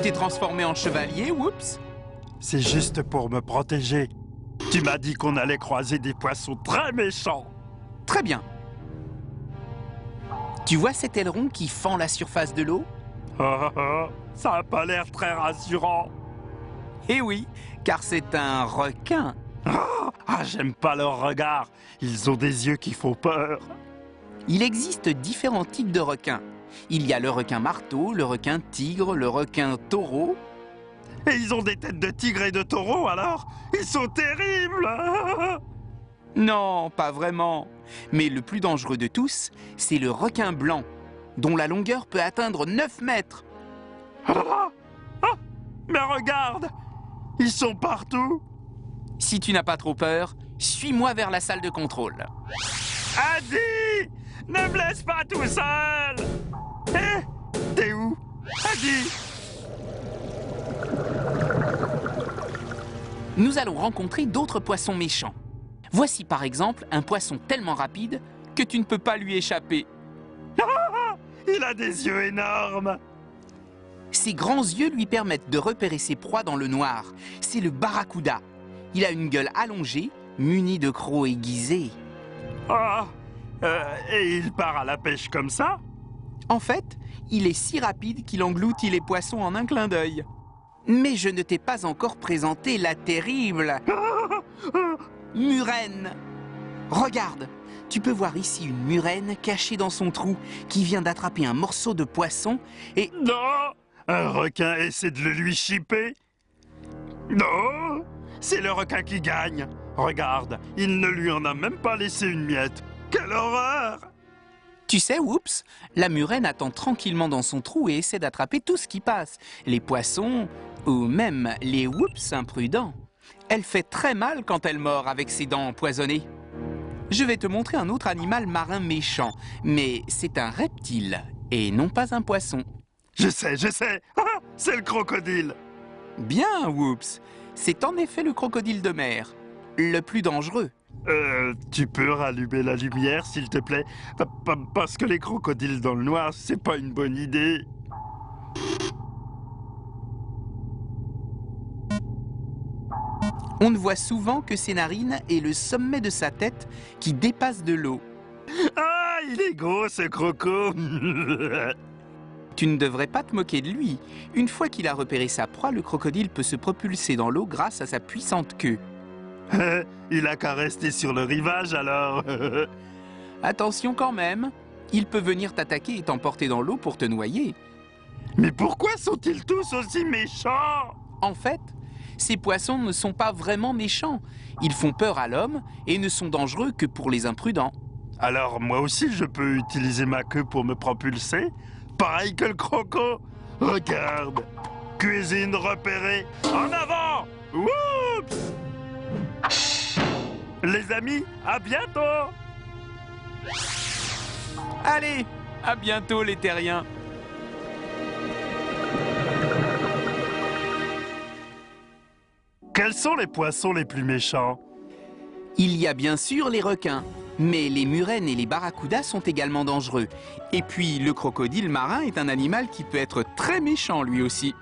t'es transformé en chevalier, Whoops? C'est juste pour me protéger. Tu m'as dit qu'on allait croiser des poissons très méchants. Très bien. Tu vois cet aileron qui fend la surface de l'eau? Ça a pas l'air très rassurant. Eh oui, car c'est un requin. J'aime pas leur regard. Ils ont des yeux qui font peur. Il existe différents types de requins. Il y a le requin marteau, le requin tigre, le requin taureau. Et ils ont des têtes de tigre et de taureau alors? Ils sont terribles. Non, pas vraiment. Mais le plus dangereux de tous, c'est le requin blanc, dont la longueur peut atteindre 9 mètres. Mais regarde, ils sont partout. Si tu n'as pas trop peur, suis-moi vers la salle de contrôle. Adi, ne me laisse pas tout seul. T'es où, Adi? Nous allons rencontrer d'autres poissons méchants. Voici par exemple un poisson tellement rapide que tu ne peux pas lui échapper. Il a des yeux énormes. Ses grands yeux lui permettent de repérer ses proies dans le noir. C'est le barracuda. Il a une gueule allongée, munie de crocs aiguisés. Et il part à la pêche comme ça? En fait, il est si rapide qu'il engloutit les poissons en un clin d'œil. Mais je ne t'ai pas encore présenté la terrible murène. Regarde, tu peux voir ici une murène cachée dans son trou qui vient d'attraper un morceau de poisson et... Non! Un requin essaie de le lui chipper? Non! C'est le requin qui gagne. Regarde, il ne lui en a même pas laissé une miette. Quelle horreur! Tu sais, Whoops, la murène attend tranquillement dans son trou et essaie d'attraper tout ce qui passe. Les poissons ou même les Whoops imprudents. Elle fait très mal quand elle mord avec ses dents empoisonnées. Je vais te montrer un autre animal marin méchant, mais c'est un reptile et non pas un poisson. Je sais, c'est le crocodile. Bien, Whoops, c'est en effet le crocodile de mer, le plus dangereux. Tu peux rallumer la lumière, s'il te plaît? Parce que les crocodiles dans le noir, c'est pas une bonne idée. On ne voit souvent que ses narines et le sommet de sa tête qui dépassent de l'eau. Ah, il est gros, ce croco. Tu ne devrais pas te moquer de lui. Une fois qu'il a repéré sa proie, le crocodile peut se propulser dans l'eau grâce à sa puissante queue. Il a qu'à rester sur le rivage, alors. Attention quand même, il peut venir t'attaquer et t'emporter dans l'eau pour te noyer. Mais pourquoi sont-ils tous aussi méchants? En fait, ces poissons ne sont pas vraiment méchants. Ils font peur à l'homme et ne sont dangereux que pour les imprudents. Alors moi aussi je peux utiliser ma queue pour me propulser? Pareil que le croco? Regarde! Cuisine repérée! En avant! Oups! Les amis, à bientôt! Allez, à bientôt les terriens. Quels sont les poissons les plus méchants? Il y a bien sûr les requins, mais les murènes et les barracudas sont également dangereux. Et puis le crocodile marin est un animal qui peut être très méchant lui aussi.